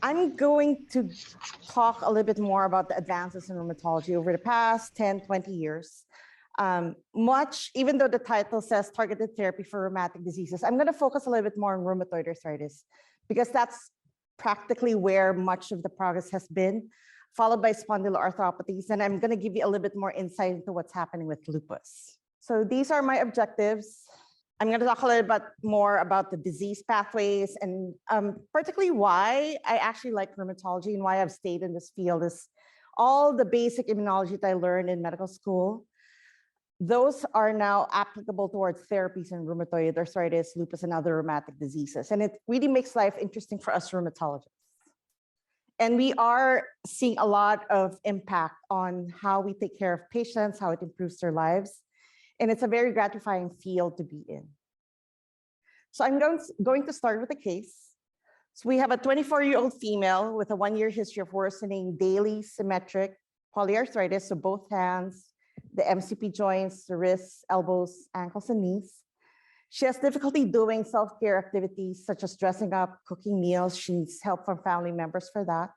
I'm going to talk a little bit more about the advances in rheumatology over the past 10, 20 years. Even though the title says targeted therapy for rheumatic diseases, I'm going to focus a little bit more on rheumatoid arthritis because that's practically where much of the progress has been, followed by spondyloarthropathies. And I'm going to give you a little bit more insight into what's happening with lupus. So these are my objectives. I'm going to talk a little bit more about the disease pathways and particularly why I actually like rheumatology and why I've stayed in this field is all the basic immunology that I learned in medical school. Those are now applicable towards therapies in rheumatoid arthritis, lupus, and other rheumatic diseases. And it really makes life interesting for us rheumatologists. And we are seeing a lot of impact on how we take care of patients, how it improves their lives. And it's a very gratifying field to be in. So I'm going to start with a case. So we have a 24-year-old female with a 1-year history of worsening daily symmetric polyarthritis, so both hands, the MCP joints, the wrists, elbows, ankles, and knees. She has difficulty doing self-care activities such as dressing up, cooking meals. She needs help from family members for that.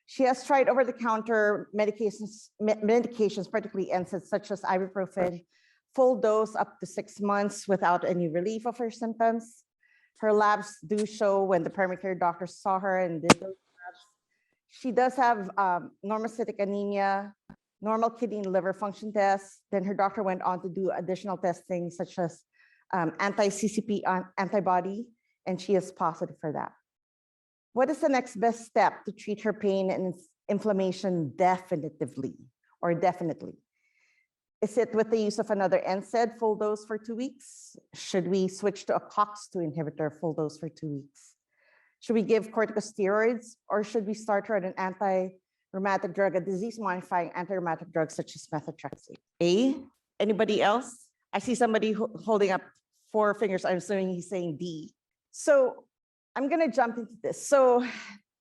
She has tried over-the-counter medications, particularly NSAIDs, such as ibuprofen, full dose up to 6 months without any relief of her symptoms. Her labs do show when the primary care doctor saw her and did those labs. She does have normocytic anemia, normal kidney and liver function tests. Then her doctor went on to do additional testing such as anti-CCP antibody, and she is positive for that. What is the next best step to treat her pain and inflammation definitively or definitely? Is it with the use of another NSAID full dose for 2 weeks? Should we switch to a COX-2 inhibitor full dose for 2 weeks? Should we give corticosteroids or should we start her on an anti-rheumatic drug, a disease-modifying anti-rheumatic drug such as methotrexate? A? Anybody else? I see somebody holding up 4 fingers. I'm assuming he's saying D. So I'm going to jump into this. So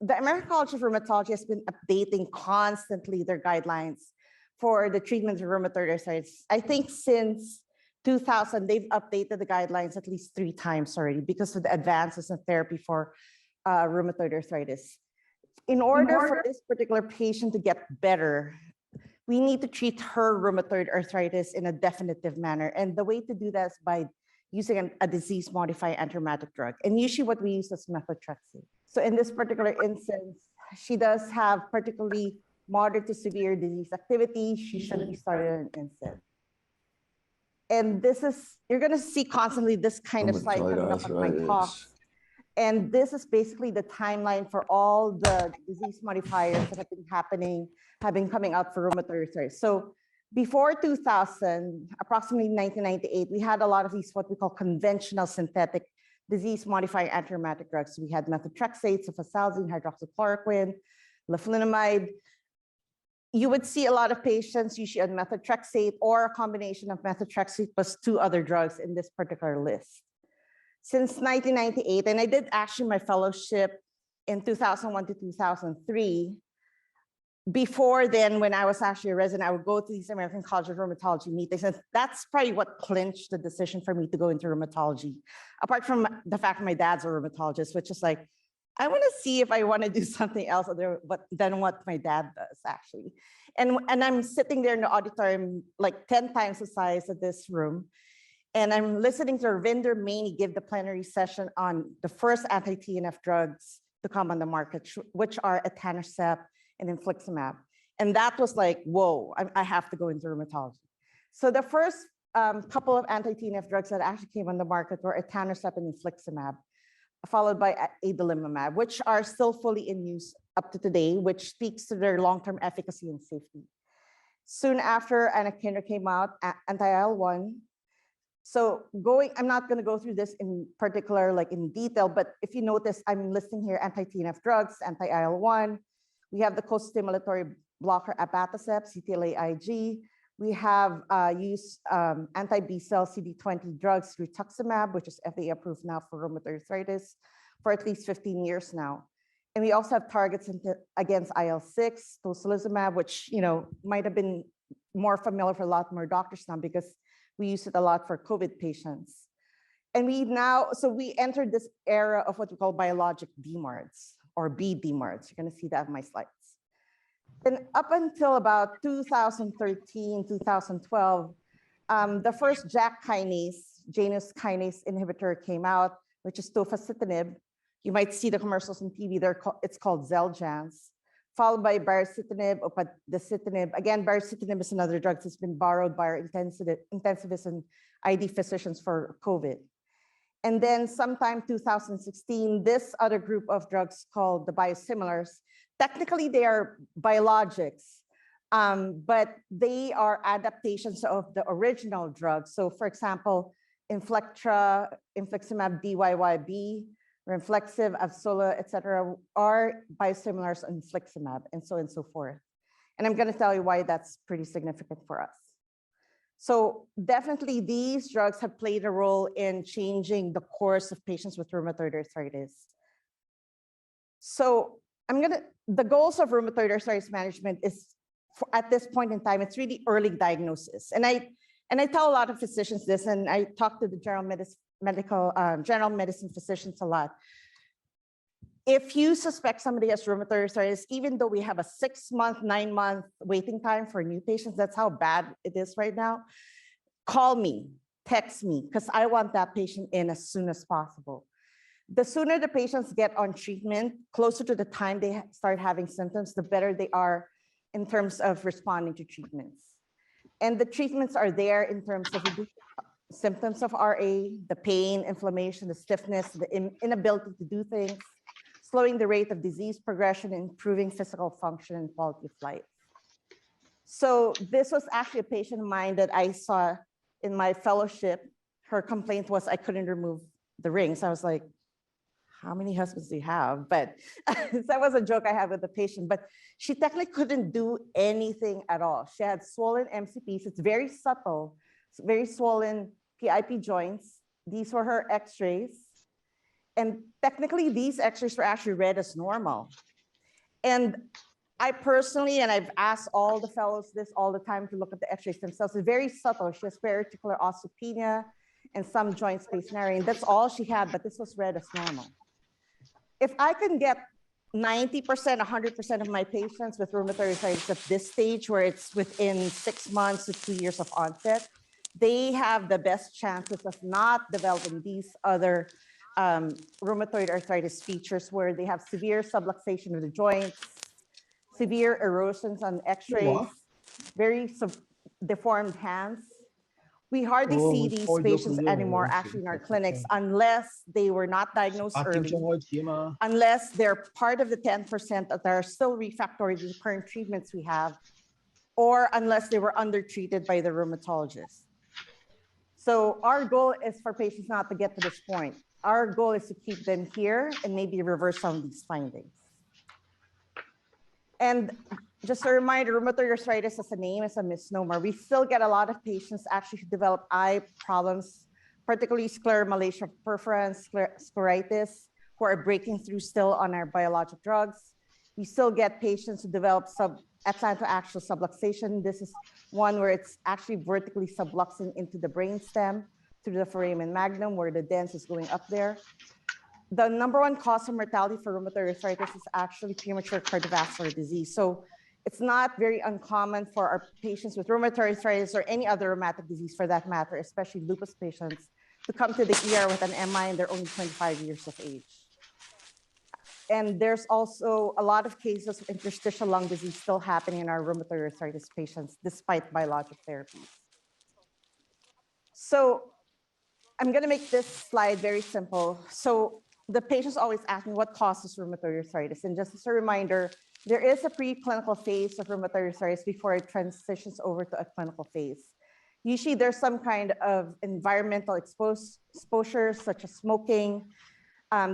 the American College of Rheumatology has been updating constantly their guidelines for the treatment of rheumatoid arthritis. I think since 2000, they've updated the guidelines at least 3 times already because of the advances in therapy for rheumatoid arthritis. In order for this particular patient to get better, we need to treat her rheumatoid arthritis in a definitive manner. And the way to do that is by using a disease-modifying anti-rheumatic drug. And usually what we use is methotrexate. So in this particular instance, she does have particularly moderate to severe disease activity. She should be started on NSAID. And this is, you're going to see constantly this kind of slide coming up on my talks. And this is basically the timeline for all the disease modifiers that have been coming out for rheumatoid arthritis. So before 2000, approximately 1998, we had a lot of these what we call conventional synthetic disease modifying anti-rheumatic drugs. We had methotrexate, sulfasalazine, hydroxychloroquine, leflunomide. You would see a lot of patients usually on methotrexate or a combination of methotrexate plus 2 other drugs in this particular list. Since 1998, and I did actually my fellowship in 2001 to 2003. Before then, when I was actually a resident, I would go to these American College of Rheumatology meetings, and that's probably what clinched the decision for me to go into rheumatology. Apart from the fact my dad's a rheumatologist, which is like, I want to see if I want to do something else than what my dad does, actually. And I'm sitting there in the auditorium, like 10 times the size of this room. And I'm listening to Ravinder Maini give the plenary session on the first anti-TNF drugs to come on the market, which are etanercept and infliximab. And that was like, whoa, I have to go into rheumatology. So the first couple of anti-TNF drugs that actually came on the market were etanercept and infliximab, followed by adalimumab, which are still fully in use up to today, which speaks to their long-term efficacy and safety. Soon after, anakinra came out, anti-IL-1. So I'm not going to go through this in particular, like in detail, but if you notice, I'm listing here anti-TNF drugs, anti-IL-1. We have the co-stimulatory blocker abatacept, CTLA-IG. We have used anti-B-cell CD20 drugs, rituximab, which is FDA approved now for rheumatoid arthritis for at least 15 years now. And we also have targets against IL-6, tocilizumab, which might have been more familiar for a lot more doctors now because we use it a lot for COVID patients. And we entered this era of what we call biologic DMARDs, or B DMARDs. You're going to see that in my slides. Then up until about 2013, 2012, the first JAK kinase, Janus kinase inhibitor came out, which is tofacitinib. You might see the commercials on TV. It's called Xeljanz, followed by baricitinib, upadacitinib. Again, baricitinib is another drug that's been borrowed by our intensivists and ID physicians for COVID. And then sometime 2016, this other group of drugs called the biosimilars, technically they are biologics, but they are adaptations of the original drug. So for example, Inflectra, infliximab DYYB, Renflexiv, Avsola, et cetera, are biosimilars on infliximab, and so forth. And I'm going to tell you why that's pretty significant for us. So definitely these drugs have played a role in changing the course of patients with rheumatoid arthritis. So the goals of rheumatoid arthritis management is, at this point in time, it's really early diagnosis. And I tell a lot of physicians this, and I talk to the general medicine physicians a lot. If you suspect somebody has rheumatoid arthritis, even though we have a 6-month, 9-month waiting time for new patients, that's how bad it is right now, call me, text me, because I want that patient in as soon as possible. The sooner the patients get on treatment, closer to the time they start having symptoms, the better they are in terms of responding to treatments. And the treatments are there in terms of symptoms of RA, the pain, inflammation, the stiffness, the inability to do things, slowing the rate of disease progression, improving physical function and quality of life. So this was actually a patient of mine that I saw in my fellowship. Her complaint was I couldn't remove the rings. I was like, how many husbands do you have? But that was a joke I had with the patient, but she technically couldn't do anything at all. She had swollen MCPs. It's very subtle. It's very swollen PIP joints. These were her x-rays. And technically these x-rays were actually read as normal. And I personally, and I've asked all the fellows this all the time to look at the x-rays themselves, it's very subtle. She has periarticular osteopenia and some joint space narrowing. That's all she had, but this was read as normal. If I can get 90%, 100% of my patients with rheumatoid arthritis at this stage, where it's within 6 months to 2 years of onset, they have the best chances of not developing these other rheumatoid arthritis features where they have severe subluxation of the joints, severe erosions on x-rays, very deformed hands. We hardly see these patients anymore actually in our clinics unless they were not diagnosed early, unless they're part of the 10% that are still refractory to the current treatments we have, or unless they were undertreated by the rheumatologist. So our goal is for patients not to get to this point. Our goal is to keep them here and maybe reverse some of these findings. And just a reminder, rheumatoid arthritis as a name is a misnomer. We still get a lot of patients actually who develop eye problems, particularly scleromalacia perforans, scleritis, who are breaking through still on our biologic drugs. We still get patients who develop atlantoaxial subluxation. This is one where it's actually vertically subluxing into the brainstem through the foramen magnum, where the dens is going up there. The #1 cause of mortality for rheumatoid arthritis is actually premature cardiovascular disease. So it's not very uncommon for our patients with rheumatoid arthritis or any other rheumatic disease for that matter, especially lupus patients, to come to the ER with an MI and they're only 25 years of age. And there's also a lot of cases of interstitial lung disease still happening in our rheumatoid arthritis patients despite biologic therapies. So I'm going to make this slide very simple. So the patients always ask me what causes rheumatoid arthritis. And just as a reminder, there is a preclinical phase of rheumatoid arthritis before it transitions over to a clinical phase. Usually there's some kind of environmental exposure, such as smoking.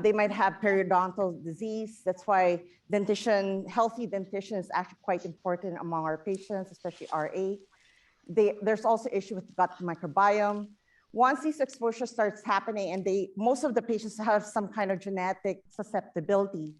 They might have periodontal disease. That's why dentition, healthy dentition is actually quite important among our patients, especially RA. There's also issue with gut microbiome. Once these exposure starts happening, and most of the patients have some kind of genetic susceptibility,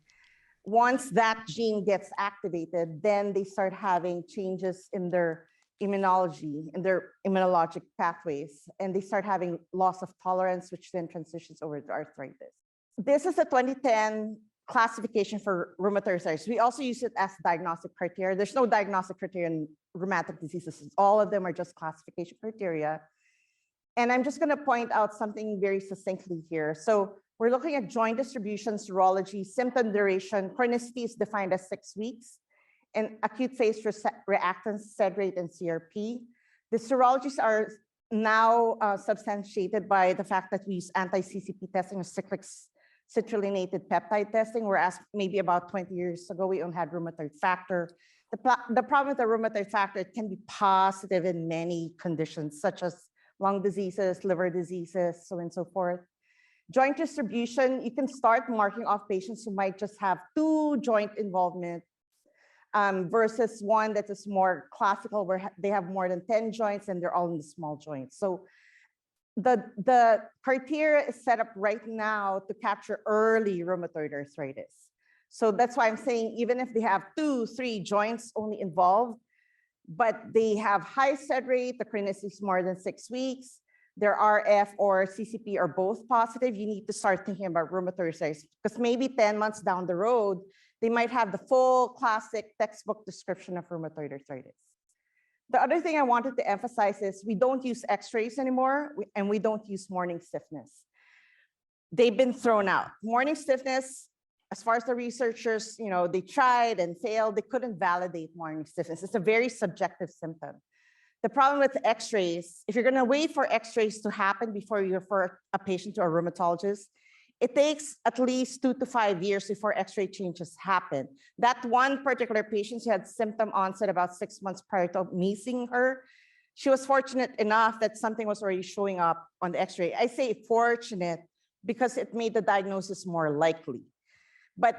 once that gene gets activated, then they start having changes in their immunology, in their immunologic pathways, and they start having loss of tolerance, which then transitions over to arthritis. This is a 2010 classification for rheumatoid arthritis. We also use it as diagnostic criteria. There's no diagnostic criteria in rheumatic diseases. All of them are just classification criteria. And I'm just going to point out something very succinctly here. So we're looking at joint distribution, serology, symptom duration. Chronicity is defined as 6 weeks, and acute phase reactance, SED rate, and CRP. The serologies are now substantiated by the fact that we use anti-CCP testing or cyclic citrulline peptide testing, whereas maybe about 20 years ago, we only had rheumatoid factor. The problem with the rheumatoid factor, it can be positive in many conditions, such as lung diseases, liver diseases, so on and so forth. Joint distribution, you can start marking off patients who might just have 2 joint involvement versus one that is more classical where they have more than 10 joints and they're all in the small joints. So the criteria is set up right now to capture early rheumatoid arthritis. So that's why I'm saying even if they have 2, 3 joints only involved, but they have high SED rate, the chronicity is more than 6 weeks, their RF or CCP are both positive, you need to start thinking about rheumatoid arthritis, because maybe 10 months down the road, they might have the full classic textbook description of rheumatoid arthritis. The other thing I wanted to emphasize is we don't use x-rays anymore, and we don't use morning stiffness. They've been thrown out. Morning stiffness, as far as the researchers, they tried and failed, they couldn't validate morning stiffness. It's a very subjective symptom. The problem with x-rays, if you're gonna wait for x-rays to happen before you refer a patient to a rheumatologist, it takes at least 2 to 5 years before x-ray changes happen. That one particular patient, she had symptom onset about 6 months prior to me seeing her. She was fortunate enough that something was already showing up on the x-ray. I say fortunate because it made the diagnosis more likely. But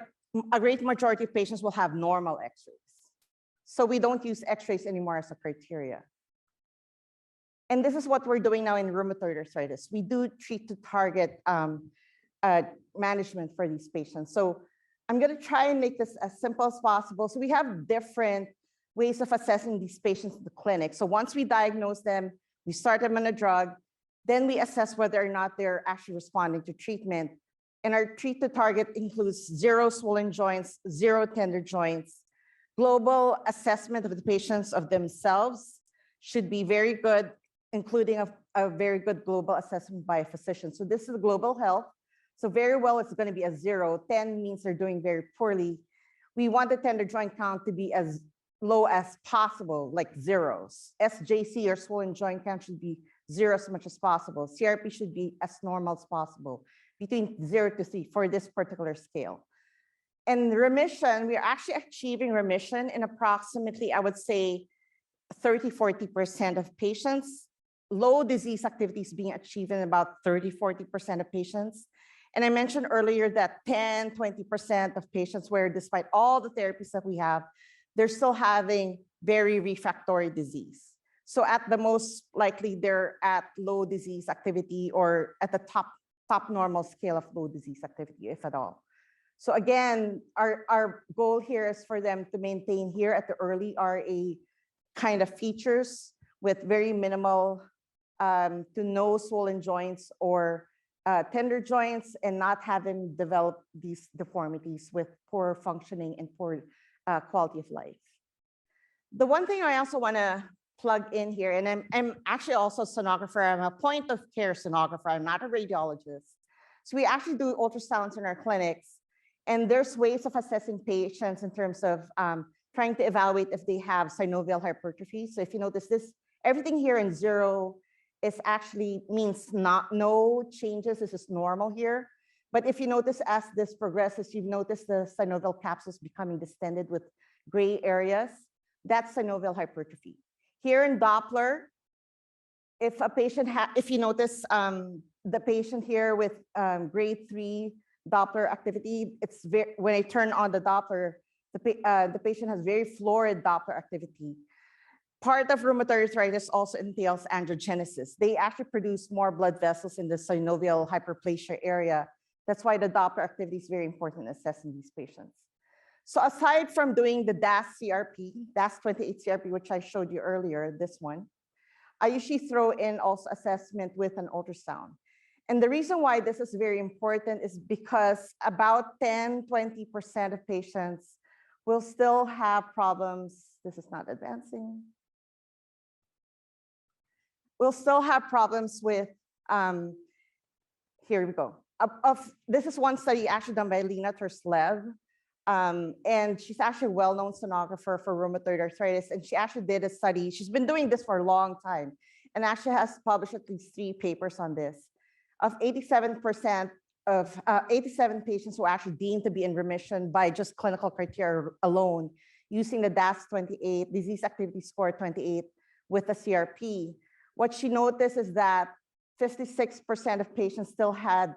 a great majority of patients will have normal x-rays. So we don't use x-rays anymore as a criteria. And this is what we're doing now in rheumatoid arthritis. We do treat to target management for these patients. So I'm going to try and make this as simple as possible. So we have different ways of assessing these patients in the clinic. So once we diagnose them, we start them on a drug, then we assess whether or not they're actually responding to treatment. And our treat to target includes 0 swollen joints, 0 tender joints. Global assessment of the patients of themselves should be very good, including a very good global assessment by a physician. So this is global health. So very well, it's going to be a 0. 10 means they're doing very poorly. We want the tender joint count to be as low as possible, like zeros. SJC or swollen joint count should be 0 as much as possible. CRP should be as normal as possible, between 0 to 3 for this particular scale. And remission, we are actually achieving remission in approximately, I would say, 30–40% of patients. Low disease activity is being achieved in about 30–40% of patients. And I mentioned earlier that 10–20% of patients where despite all the therapies that we have, they're still having very refractory disease. So at the most likely, they're at low disease activity or at the top normal scale of low disease activity, if at all. So again, our goal here is for them to maintain here at the early RA kind of features with very minimal to no swollen joints or tender joints, and not having developed these deformities with poor functioning and poor quality of life. The one thing I also want to plug in here, and I'm actually also a sonographer, I'm a point of care sonographer, I'm not a radiologist. So we actually do ultrasounds in our clinics, and there's ways of assessing patients in terms of trying to evaluate if they have synovial hypertrophy. So if you notice this, everything here in 0 is actually means no changes, this is normal here. But if you notice as this progresses, you've noticed the synovial capsules becoming distended with gray areas, that's synovial hypertrophy. Here in Doppler, if a patient, if you notice the patient here with grade 3 Doppler activity, it's when I turn on the Doppler, the patient has very florid Doppler activity. Part of rheumatoid arthritis also entails angiogenesis. They actually produce more blood vessels in the synovial hyperplasia area. That's why the Doppler activity is very important in assessing these patients. So aside from doing the DAS-CRP, DAS28-CRP, which I showed you earlier, this one, I usually throw in also assessment with an ultrasound. And the reason why this is very important is because about 10–20% of patients will still have problems. This is not advancing. We'll still have problems with, here we go. This is one study actually done by Lena Terslev. And she's actually a well-known sonographer for rheumatoid arthritis. And she actually did a study. She's been doing this for a long time and actually has published at least 3 papers on this. Of 87% of 87 patients who are actually deemed to be in remission by just clinical criteria alone, using the DAS-28, disease activity score 28 with a CRP. What she noticed is that 56% of patients still had,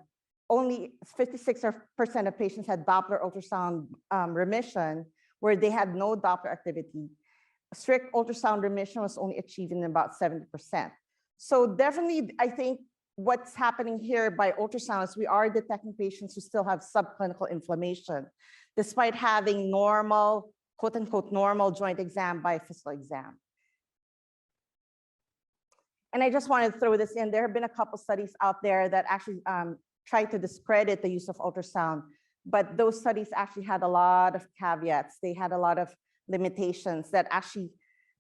only 56% of patients had Doppler ultrasound remission, where they had no Doppler activity. Strict ultrasound remission was only achieved in about 70%. So definitely, I think what's happening here by ultrasound is we are detecting patients who still have subclinical inflammation, despite having normal, quote unquote, normal joint exam by physical exam. And I just wanted to throw this in. There have been a couple studies out there that actually try to discredit the use of ultrasound, but those studies actually had a lot of caveats. They had a lot of limitations that actually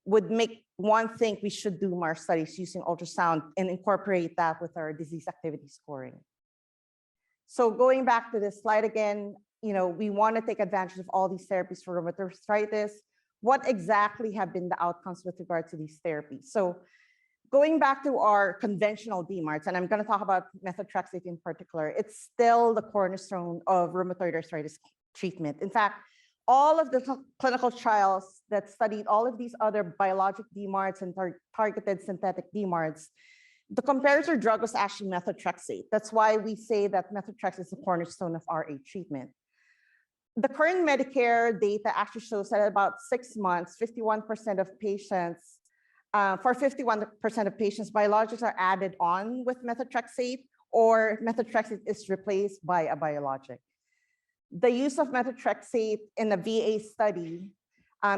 would make one think we should do more studies using ultrasound and incorporate that with our disease activity scoring. So going back to this slide again, we want to take advantage of all these therapies for rheumatoid arthritis. What exactly have been the outcomes with regard to these therapies? So going back to our conventional DMARDs, and I'm going to talk about methotrexate in particular, it's still the cornerstone of rheumatoid arthritis treatment. In fact, all of the clinical trials that studied all of these other biologic DMARDs and targeted synthetic DMARDs, the comparator drug was actually methotrexate. That's why we say that methotrexate is the cornerstone of RA treatment. The current Medicare data actually shows that at about 6 months, 51% of patients, for 51% of patients, biologics are added on with methotrexate, or methotrexate is replaced by a biologic. The use of methotrexate in a VA study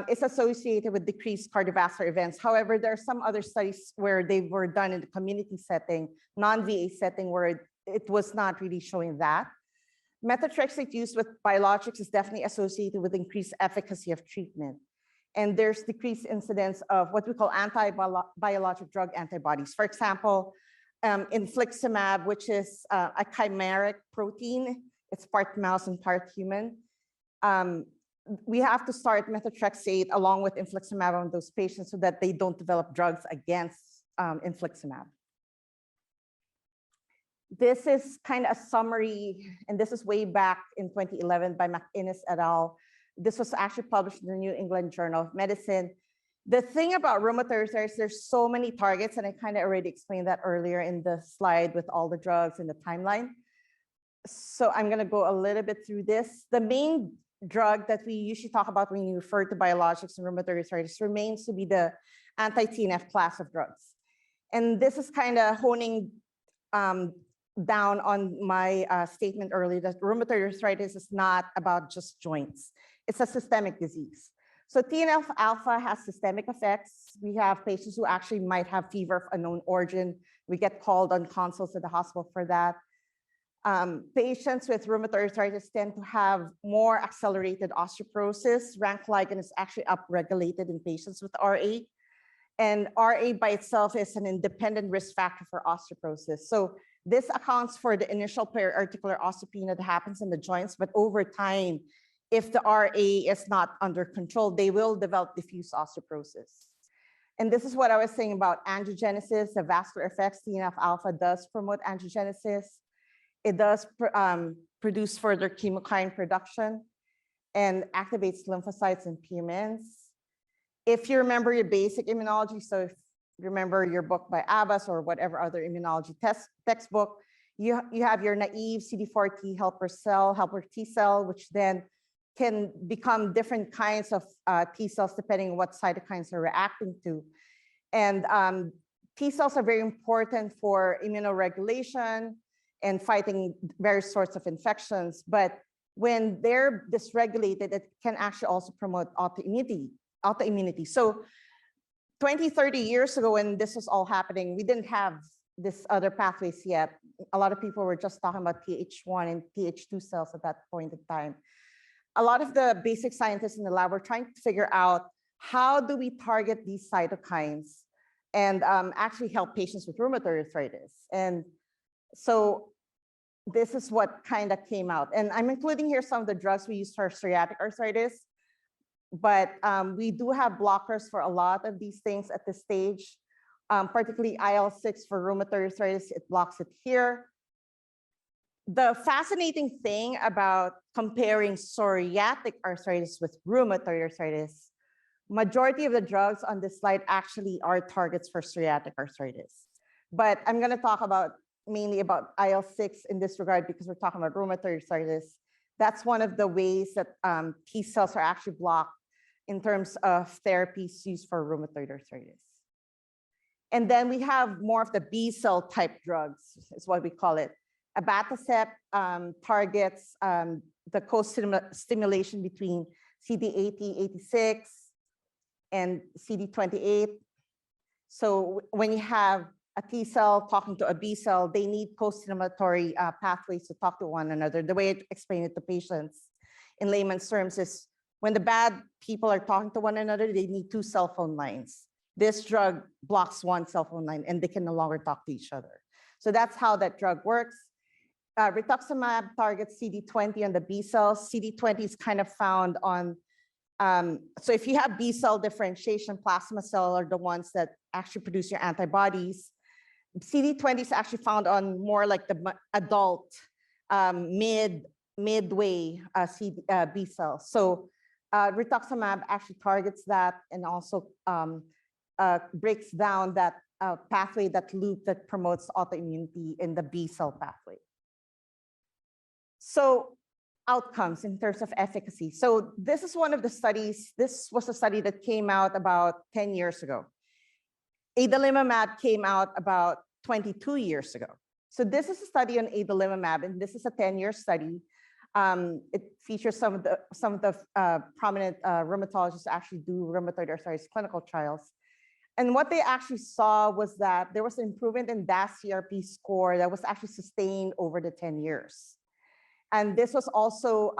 is associated with decreased cardiovascular events. However, there are some other studies where they were done in the community setting, non-VA setting, where it was not really showing that. Methotrexate use with biologics is definitely associated with increased efficacy of treatment. And there's decreased incidence of what we call anti-biologic drug antibodies. For example, infliximab, which is a chimeric protein. It's part mouse and part human. We have to start methotrexate along with infliximab on those patients so that they don't develop drugs against infliximab. This is kind of a summary, and this is way back in 2011 by McInnes et al. This was actually published in the New England Journal of Medicine. The thing about rheumatoid arthritis, there's so many targets, and I kind of already explained that earlier in the slide with all the drugs and the timeline. So I'm going to go a little bit through this. The main drug that we usually talk about when you refer to biologics and rheumatoid arthritis remains to be the anti-TNF class of drugs. And this is kind of honing down on my statement earlier that rheumatoid arthritis is not about just joints. It's a systemic disease. So TNF alpha has systemic effects. We have patients who actually might have fever of unknown origin. We get called on consults at the hospital for that. Patients with rheumatoid arthritis tend to have more accelerated osteoporosis. Rank ligand is actually upregulated in patients with RA. And RA by itself is an independent risk factor for osteoporosis. So this accounts for the initial periarticular osteopenia that happens in the joints, but over time, if the RA is not under control, they will develop diffuse osteoporosis. And this is what I was saying about angiogenesis, the vascular effects. TNF alpha does promote angiogenesis. It does produce further chemokine production and activates lymphocytes and PMNs. If you remember your basic immunology, so if you remember your book by Abbas or whatever other immunology textbook, you have your naive CD4 T helper T cell, which then can become different kinds of T cells depending on what cytokines they're reacting to. And T cells are very important for immunoregulation and fighting various sorts of infections. But when they're dysregulated, it can actually also promote autoimmunity. So 20, 30 years ago, when this was all happening, we didn't have this other pathways yet. a lot of people were just talking about Th1 and Th2 cells at that point in time. A lot of the basic scientists in the lab were trying to figure out how do we target these cytokines and actually help patients with rheumatoid arthritis. And so this is what kind of came out. And I'm including here some of the drugs we use for psoriatic arthritis, but we do have blockers for a lot of these things at this stage, particularly IL-6 for rheumatoid arthritis, it blocks it here. The fascinating thing about comparing psoriatic arthritis with rheumatoid arthritis, majority of the drugs on this slide actually are targets for psoriatic arthritis. But I'm going to talk about mainly about IL-6 in this regard because we're talking about rheumatoid arthritis. That's one of the ways that T cells are actually blocked in terms of therapies used for rheumatoid arthritis. And then we have more of the B cell type drugs, is what we call it. Abatacept targets the co-stimulation between CD80, 86 and CD28. So when you have a T cell talking to a B cell, they need co-stimulatory pathways to talk to one another. The way I explain it to patients in layman's terms is when the bad people are talking to one another, they need 2 cell phone lines. This drug blocks 1 cell phone line and they can no longer talk to each other. So that's how that drug works. Rituximab targets CD20 on the B cells. CD20 is kind of found on, so if you have B cell differentiation, plasma cell are the ones that actually produce your antibodies. CD20 is actually found on more like the adult midway B cells. So rituximab actually targets that and also breaks down that pathway, that loop that promotes autoimmunity in the B cell pathway. So outcomes in terms of efficacy. So this is one of the studies. This was a study that came out about 10 years ago. Adalimumab came out about 22 years ago. So this is a study on adalimumab, and this is a 10-year study. It features some of the prominent rheumatologists actually do rheumatoid arthritis clinical trials. And what they actually saw was that there was an improvement in DAS-CRP score that was actually sustained over the 10 years. And this was also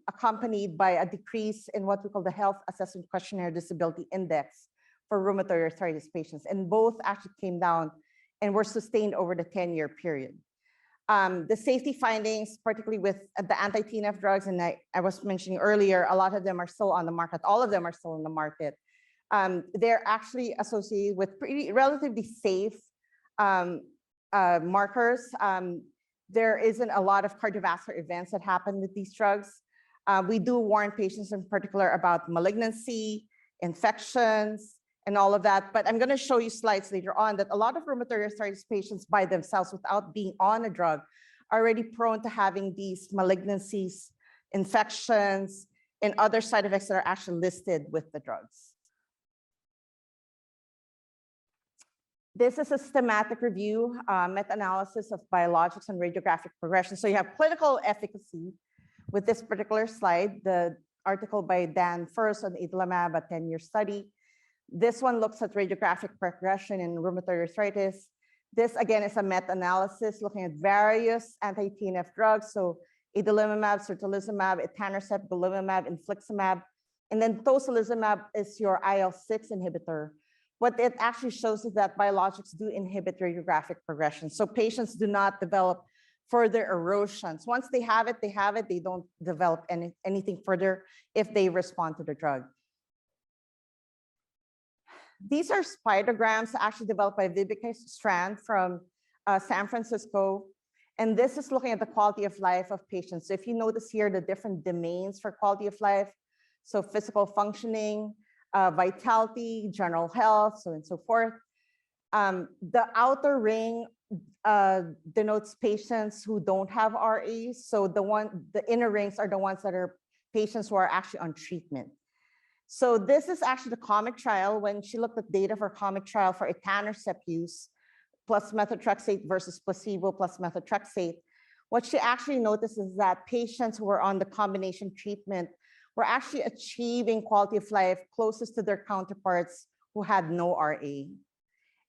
accompanied by a decrease in what we call the Health Assessment Questionnaire Disability Index for rheumatoid arthritis patients. And both actually came down and were sustained over the 10-year period. The safety findings, particularly with the anti-TNF drugs, and I was mentioning earlier, a lot of them are still on the market. All of them are still on the market. They're actually associated with relatively safe markers. There isn't a lot of cardiovascular events that happen with these drugs. We do warn patients in particular about malignancy, infections, and all of that. But I'm going to show you slides later on that a lot of rheumatoid arthritis patients by themselves without being on a drug are already prone to having these malignancies, infections, and other side effects that are actually listed with the drugs. This is a systematic review, meta-analysis of biologics and radiographic progression. So you have clinical efficacy with this particular slide, the article by Dan First on adalimumab, a 10-year study. This one looks at radiographic progression in rheumatoid arthritis. This again is a meta-analysis looking at various anti-TNF drugs. So adalimumab, certolizumab, etanercept, golimumab, infliximab, and then tocilizumab is your IL-6 inhibitor. What it actually shows is that biologics do inhibit radiographic progression. So patients do not develop further erosions. Once they have it, they don't develop anything further if they respond to the drug. These are spiderograms actually developed by Vibeke Strand from San Francisco. And this is looking at the quality of life of patients. So if you notice here, the different domains for quality of life. So physical functioning, vitality, general health, so on and so forth. The outer ring denotes patients who don't have RAs. So the inner rings are the ones that are patients who are actually on treatment. So this is actually the COMET trial. When she looked at data for COMET trial for etanercept use plus methotrexate versus placebo plus methotrexate, what she actually noticed is that patients who were on the combination treatment were actually achieving quality of life closest to their counterparts who had no RA.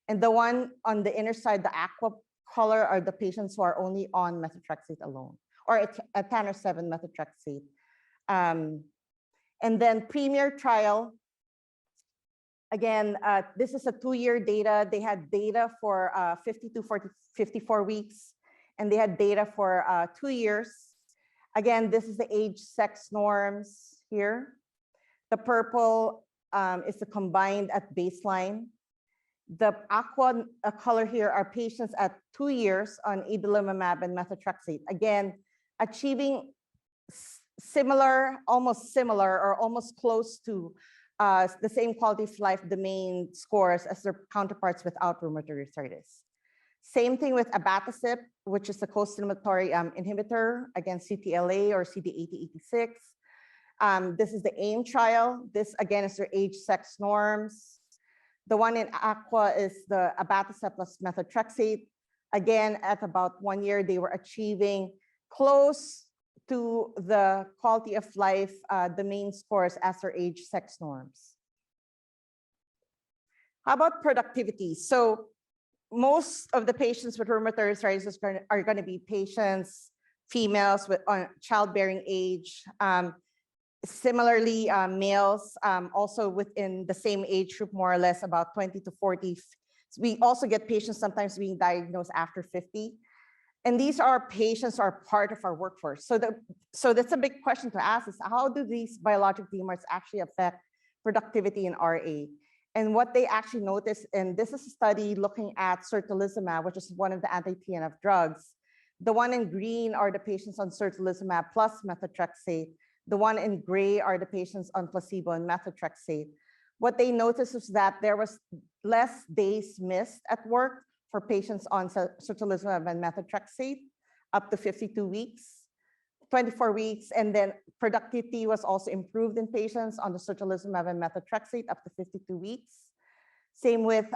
And the one on the inner side, the aqua color are the patients who are only on methotrexate alone, or etanercept methotrexate. And then Premier trial, again, this is a 2-year data. They had data for 54 weeks, and they had data for 2 years. Again, this is the age sex norms here. The purple is the combined at baseline. The aqua color here are patients at 2 years on adalimumab and methotrexate. Again, achieving similar, almost similar, or almost close to the same quality of life domain scores as their counterparts without rheumatoid arthritis. Same thing with abatacept, which is a co-stimulatory inhibitor against CTLA or CD8086. This is the AIM trial. This again is their age sex norms. The one in aqua is the abatacept plus methotrexate. Again, at about 1 year, they were achieving close to the quality of life domain scores as their age sex norms. How about productivity? So most of the patients with rheumatoid arthritis are going to be patients, females with childbearing age. Similarly, males also within the same age group, more or less about 20 to 40. We also get patients sometimes being diagnosed after 50. And these are patients who are part of our workforce. So that's a big question to ask is how do these biologic DMARDs actually affect productivity in RA? And what they actually noticed, and this is a study looking at certolizumab, which is one of the anti-TNF drugs. The one in green are the patients on certolizumab plus methotrexate. The one in gray are the patients on placebo and methotrexate. What they noticed is that there was less days missed at work for patients on certolizumab and methotrexate, up to 52 weeks, 24 weeks, and then productivity was also improved in patients on the certolizumab and methotrexate up to 52 weeks. Same with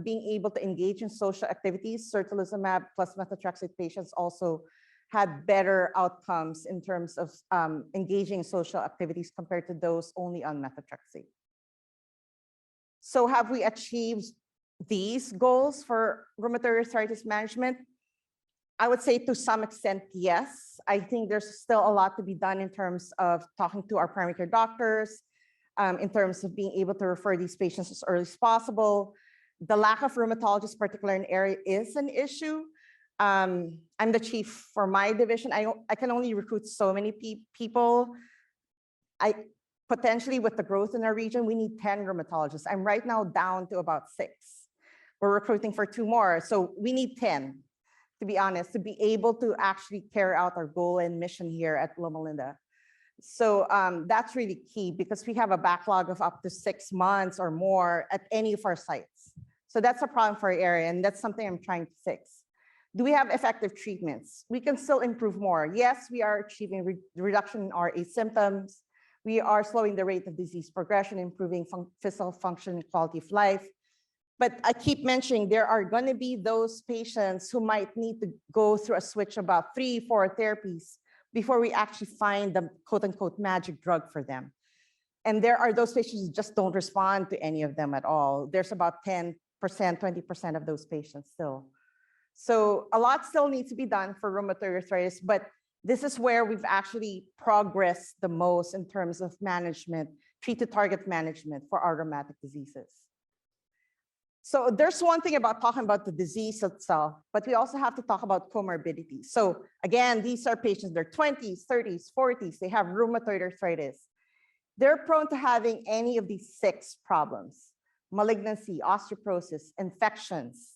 being able to engage in social activities. Certolizumab plus methotrexate patients also had better outcomes in terms of engaging in social activities compared to those only on methotrexate. So have we achieved these goals for rheumatoid arthritis management? I would say to some extent, yes. I think there's still a lot to be done in terms of talking to our primary care doctors, in terms of being able to refer these patients as early as possible. The lack of rheumatologists, particularly in area, is an issue. I'm the chief for my division. I can only recruit so many people. Potentially with the growth in our region, we need 10 rheumatologists. I'm right now down to about 6. We're recruiting for 2 more. So we need 10, to be honest, to be able to actually carry out our goal and mission here at Loma Linda. So that's really key because we have a backlog of up to 6 months or more at any of our sites. So that's a problem for our area, and that's something I'm trying to fix. Do we have effective treatments? We can still improve more. Yes, we are achieving reduction in RA symptoms. We are slowing the rate of disease progression, improving physical function and quality of life. But I keep mentioning there are going to be those patients who might need to go through a switch about 3-4 therapies before we actually find the quote unquote magic drug for them. And there are those patients who just don't respond to any of them at all. There's about 10%, 20% of those patients still. So a lot still needs to be done for rheumatoid arthritis, but this is where we've actually progressed the most in terms of management, treat to target management for our rheumatic diseases. So there's one thing about talking about the disease itself, but we also have to talk about comorbidities. So again, these are patients in their 20s, 30s, 40s, they have rheumatoid arthritis. They're prone to having any of these 6 problems: malignancy, osteoporosis, infections.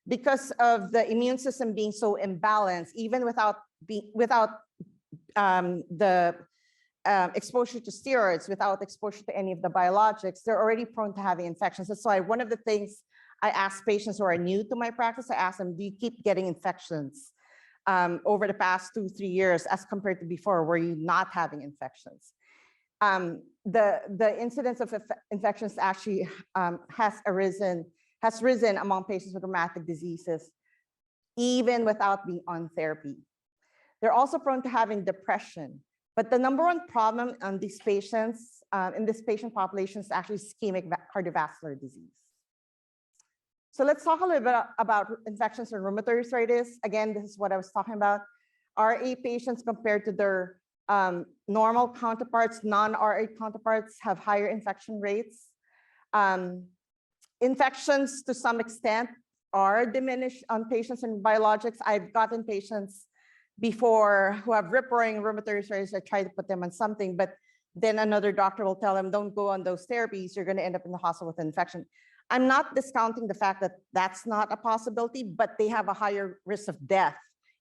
Because of the immune system being so imbalanced, even without exposure to steroids, without exposure to any of the biologics, they're already prone to having infections. That's why one of the things I ask patients who are new to my practice, I ask them, do you keep getting infections over the past 2-3 years as compared to before? Were you not having infections? The incidence of infections actually has risen among patients with rheumatic diseases, even without being on therapy. They're also prone to having depression. But the number one problem on these patients, in this patient population, is actually ischemic cardiovascular disease. So let's talk a little bit about infections and rheumatoid arthritis. Again, this is what I was talking about. RA patients compared to their normal counterparts, non-RA counterparts have higher infection rates. Infections to some extent are diminished on patients in biologics. I've gotten patients before who have rip-roaring rheumatoid arthritis. I try to put them on something, but then another doctor will tell them, don't go on those therapies. You're going to end up in the hospital with an infection. I'm not discounting the fact that that's not a possibility, but they have a higher risk of death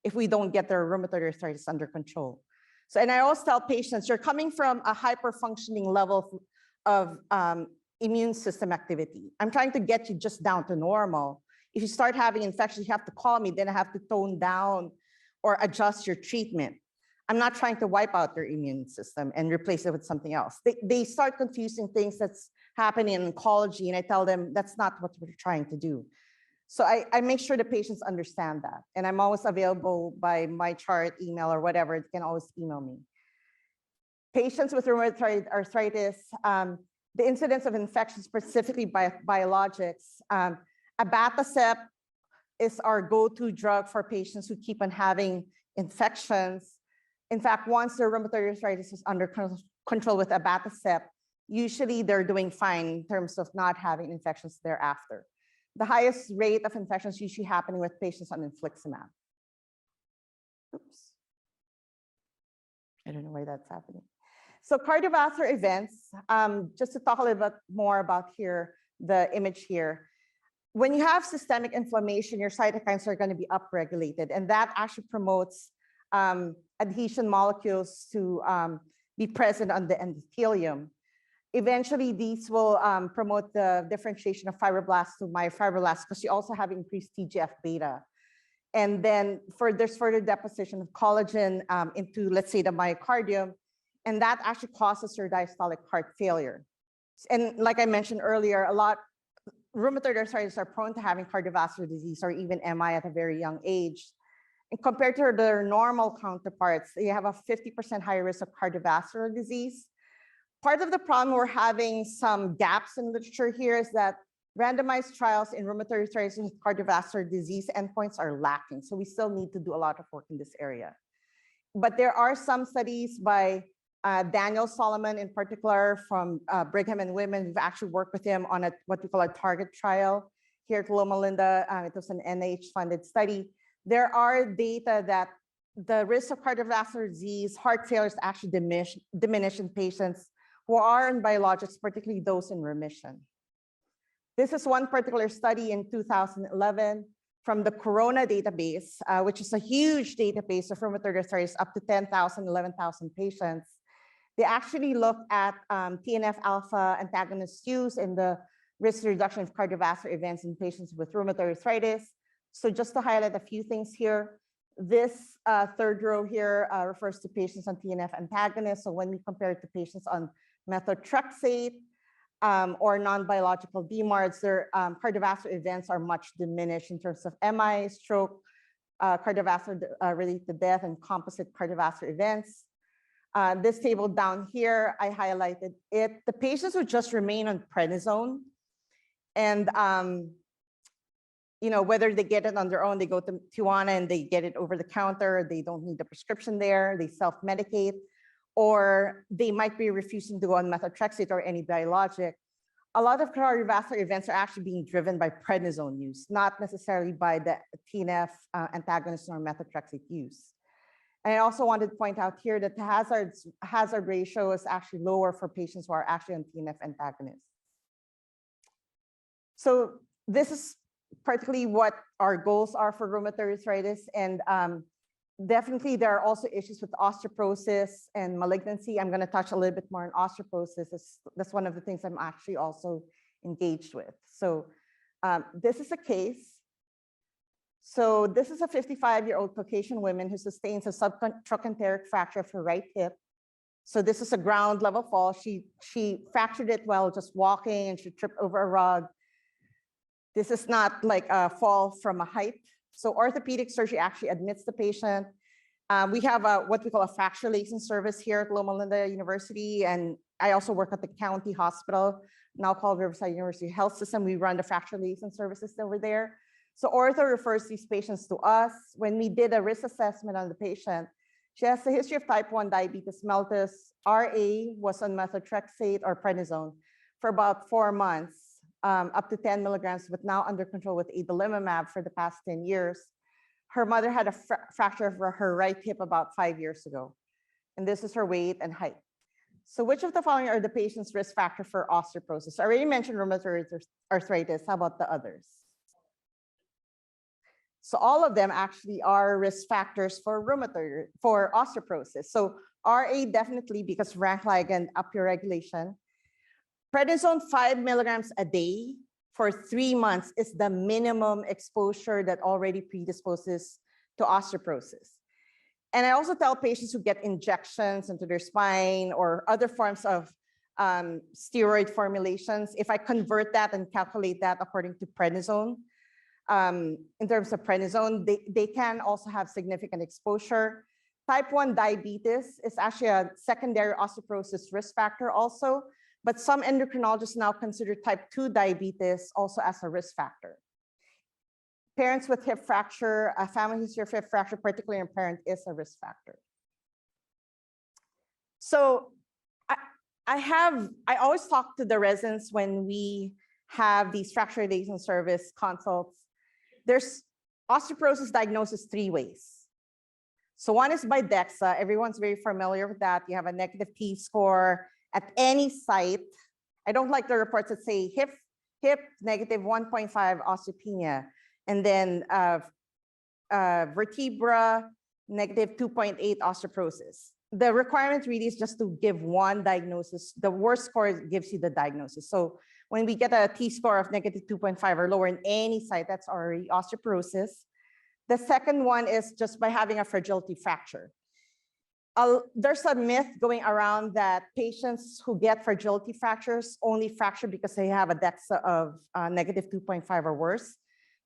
if we don't get their rheumatoid arthritis under control. So, and I always tell patients, you're coming from a hyper-functioning level of immune system activity. I'm trying to get you just down to normal. If you start having infections, you have to call me, then I have to tone down or adjust your treatment. I'm not trying to wipe out their immune system and replace it with something else. They start confusing things that's happening in oncology, and I tell them that's not what we're trying to do. So I make sure the patients understand that. And I'm always available by my chart, email, or whatever. You can always email me. Patients with rheumatoid arthritis, the incidence of infections, specifically by biologics, abatacept is our go-to drug for patients who keep on having infections. In fact, once their rheumatoid arthritis is under control with abatacept, usually they're doing fine in terms of not having infections thereafter. The highest rate of infections usually happening with patients on infliximab. Oops. I don't know why that's happening. So cardiovascular events, just to talk a little bit more about here, the image here. When you have systemic inflammation, your cytokines are going to be upregulated, and that actually promotes adhesion molecules to be present on the endothelium. Eventually, these will promote the differentiation of fibroblasts to myofibroblasts because you also have increased TGF-beta. And then there's further deposition of collagen into, let's say, the myocardium, and that actually causes your diastolic heart failure. And like I mentioned earlier, rheumatoid arthritis are prone to having cardiovascular disease or even MI at a very young age. And compared to their normal counterparts, they have a 50% higher risk of cardiovascular disease. Part of the problem we're having some gaps in literature here is that randomized trials in rheumatoid arthritis with cardiovascular disease endpoints are lacking. So we still need to do a lot of work in this area. But there are some studies by Daniel Solomon in particular from Brigham and Women. We've actually worked with him on what we call a target trial here at Loma Linda. It was an NIH-funded study. There are data that the risk of cardiovascular disease, heart failure is actually diminish in patients who are on biologics, particularly those in remission. This is one particular study in 2011 from the Corona database, which is a huge database of rheumatoid arthritis, up to 10,000, 11,000 patients. They actually looked at TNF-alpha antagonist use in the risk reduction of cardiovascular events in patients with rheumatoid arthritis. So just to highlight a few things here, this third row here refers to patients on TNF antagonists. So when we compare it to patients on methotrexate or non-biological DMARDs, their cardiovascular events are much diminished in terms of MI, stroke, cardiovascular related death, and composite cardiovascular events. This table down here, I highlighted it. The patients who just remain on prednisone, and whether they get it on their own, they go to Tijuana and they get it over the counter, they don't need the prescription there, they self-medicate, or they might be refusing to go on methotrexate or any biologic. A lot of cardiovascular events are actually being driven by prednisone use, not necessarily by the TNF antagonist or methotrexate use. And I also wanted to point out here that the hazard ratio is actually lower for patients who are actually on TNF antagonists. So this is particularly what our goals are for rheumatoid arthritis. And definitely there are also issues with osteoporosis and malignancy. I'm going to touch a little bit more on osteoporosis. That's one of the things I'm actually also engaged with. So this is a case. So this is a 55-year-old Caucasian woman who sustains a subtrochanteric fracture of her right hip. So this is a ground level fall. She fractured it while just walking, and she tripped over a rug. This is not like a fall from a height. So orthopedic surgery actually admits the patient. We have what we call a fracture lacing service here at Loma Linda University, and I also work at the county hospital now called Riverside University Health System. We run the fracture liaison services over there. So ortho refers these patients to us. When we did a risk assessment on the patient, she has a history of type 1 diabetes mellitus. RA was on methotrexate or prednisone for about 4 months, up to 10 milligrams, but now under control with adalimumab for the past 10 years. Her mother had a fracture of her right hip about 5 years ago. And this is her weight and height. So which of the following are the patient's risk factor for osteoporosis? I already mentioned rheumatoid arthritis. How about the others? So all of them actually are risk factors for osteoporosis. So RA definitely because rank ligand upregulation. Prednisone 5 milligrams a day for 3 months is the minimum exposure that already predisposes to osteoporosis. And I also tell patients who get injections into their spine or other forms of steroid formulations, if I convert that and calculate that according to prednisone, in terms of prednisone, they can also have significant exposure. Type 1 diabetes is actually a secondary osteoporosis risk factor also, but some endocrinologists now consider type 2 diabetes also as a risk factor. Parents with hip fracture, a family history of hip fracture, particularly in parent, is a risk factor. So I always talk to the residents when we have these fracture liaison service consults. There's osteoporosis diagnosis 3 ways. So one is by DEXA. Everyone's very familiar with that. You have a negative T-score at any site. I don't like the reports that say hip negative 1.5 osteopenia. And then vertebra, negative 2.8 osteoporosis. The requirement really is just to give one diagnosis. The worst score gives you the diagnosis. So when we get a T-score of negative 2.5 or lower in any site, that's already osteoporosis. The second one is just by having a fragility fracture. There's a myth going around that patients who get fragility fractures only fracture because they have a DEXA of negative 2.5 or worse.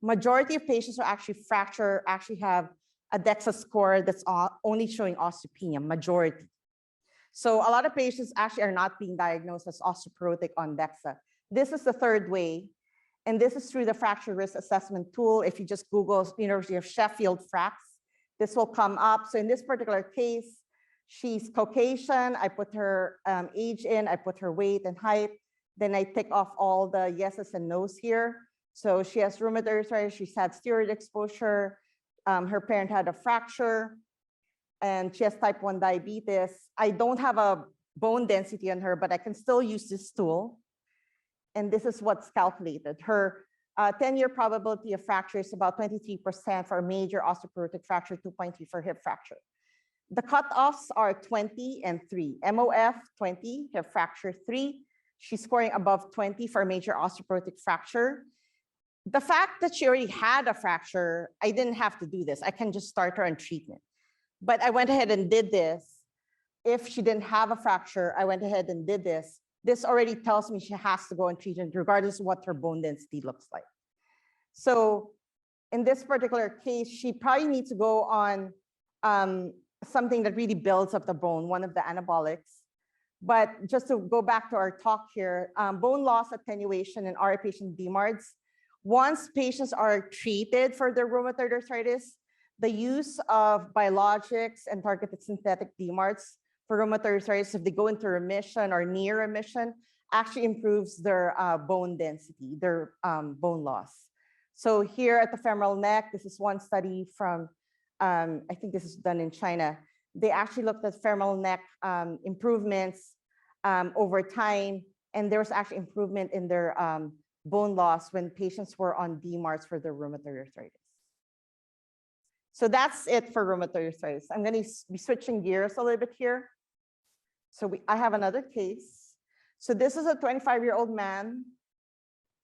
Majority of patients who actually fracture actually have a DEXA score that's only showing osteopenia, majority. So a lot of patients actually are not being diagnosed as osteoporotic on DEXA. This is the third way, and this is through the fracture risk assessment tool. If you just Google University of Sheffield FRAX, this will come up. So in this particular case, she's Caucasian. I put her age in, I put her weight and height. Then I tick off all the yeses and nos here. So she has rheumatoid arthritis, she's had steroid exposure, her parent had a fracture, and she has type 1 diabetes. I don't have a bone density on her, but I can still use this tool. And this is what's calculated. Her 10-year probability of fracture is about 23% for a major osteoporotic fracture, 2.3 for hip fracture. The cutoffs are 20 and 3. MOF 20, hip fracture 3. She's scoring above 20 for a major osteoporotic fracture. The fact that she already had a fracture, I didn't have to do this. I can just start her on treatment. But I went ahead and did this. If she didn't have a fracture, I went ahead and did this. This already tells me she has to go on treatment regardless of what her bone density looks like. So in this particular case, she probably needs to go on something that really builds up the bone, one of the anabolics. But just to go back to our talk here, bone loss attenuation in RA patient DMARDs. Once patients are treated for their rheumatoid arthritis, the use of biologics and targeted synthetic DMARDs for rheumatoid arthritis, if they go into remission or near remission, actually improves their bone density, their bone loss. So here at the femoral neck, this is one study from, I think this is done in China. They actually looked at femoral neck improvements over time, and there was actually improvement in their bone loss when patients were on DMARDs for their rheumatoid arthritis. So that's it for rheumatoid arthritis. I'm going to be switching gears a little bit here. So I have another case. So this is a 25-year-old man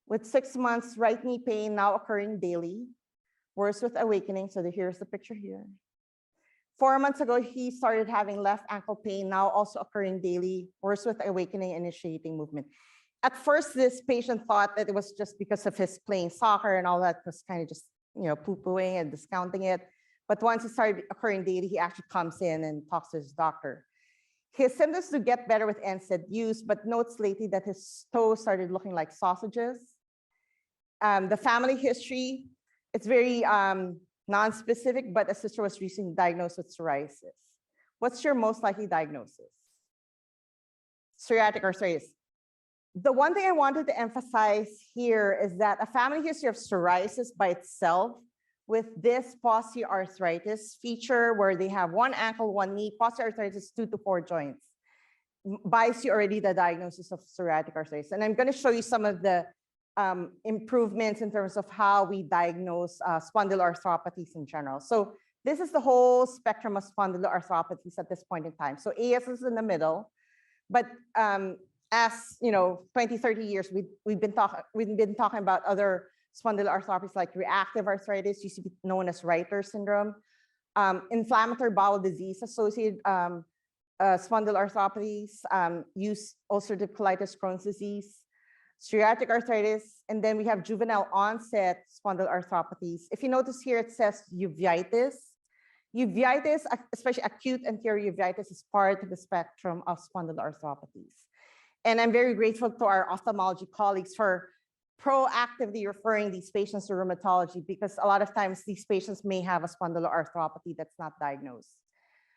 with 6 months right knee pain now occurring daily, worse with awakening. So here's the picture here. 4 months ago, he started having left ankle pain, now also occurring daily, worse with awakening, initiating movement. At first, this patient thought that it was just because of his playing soccer and all that, was kind of just, poo-pooing and discounting it. But once it started occurring daily, he actually comes in and talks to his doctor. His symptoms do get better with NSAID use, but notes lately that his toes started looking like sausages. The family history, it's very non-specific, but a sister was recently diagnosed with psoriasis. What's your most likely diagnosis? Psoriatic arthritis. The one thing I wanted to emphasize here is that a family history of psoriasis by itself with this posteoarthritis feature where they have one ankle, one knee, posteoarthritis, 2 to 4 joints, buys you already the diagnosis of psoriatic arthritis. And I'm going to show you some of the improvements in terms of how we diagnose spondyloarthropathies in general. So this is the whole spectrum of spondyloarthropathies at this point in time. So AS is in the middle, but as you know, 20, 30 years, we've been talking about other spondyloarthropathies like reactive arthritis, used to be known as Reiter syndrome, inflammatory bowel disease associated spondyloarthropathies, ulcerative colitis, Crohn's disease, psoriatic arthritis, and then we have juvenile onset spondyloarthropathies. If you notice here, it says uveitis. Uveitis, especially acute anterior uveitis, is part of the spectrum of spondyloarthropathies. And I'm very grateful to our ophthalmology colleagues for proactively referring these patients to rheumatology, because a lot of times these patients may have a spondyloarthropathy that's not diagnosed.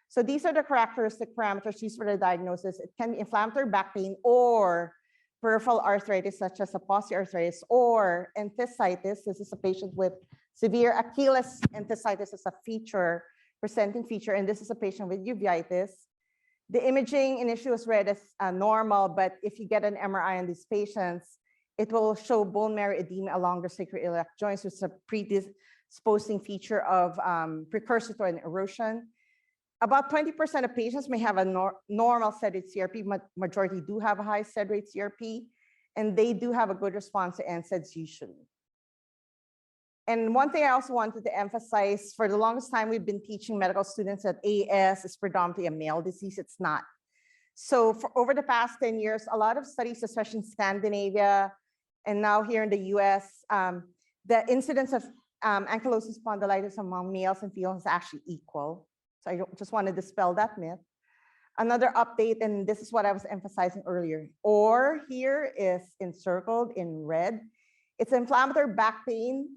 So these are the characteristic parameters used for the diagnosis. It can be inflammatory back pain or peripheral arthritis, such as a posteoarthritis, or enthesitis. This is a patient with severe Achilles enthesitis as a presenting feature, and this is a patient with uveitis. The imaging initially was read as normal, but if you get an MRI on these patients, it will show bone marrow edema along the sacroiliac joints, which is a predisposing feature of precursor to an erosion. About 20% of patients may have a normal SED rate CRP, majority do have a high SED rate CRP, and they do have a good response to NSAIDs usually. And one thing I also wanted to emphasize, for the longest time, we've been teaching medical students that AS is predominantly a male disease. It's not. So for over the past 10 years, a lot of studies, especially in Scandinavia, and now here in the US, the incidence of ankylosing spondylitis among males and females is actually equal. So I just want to dispel that myth. Another update, and this is what I was emphasizing earlier, or here is encircled in red. It's inflammatory back pain.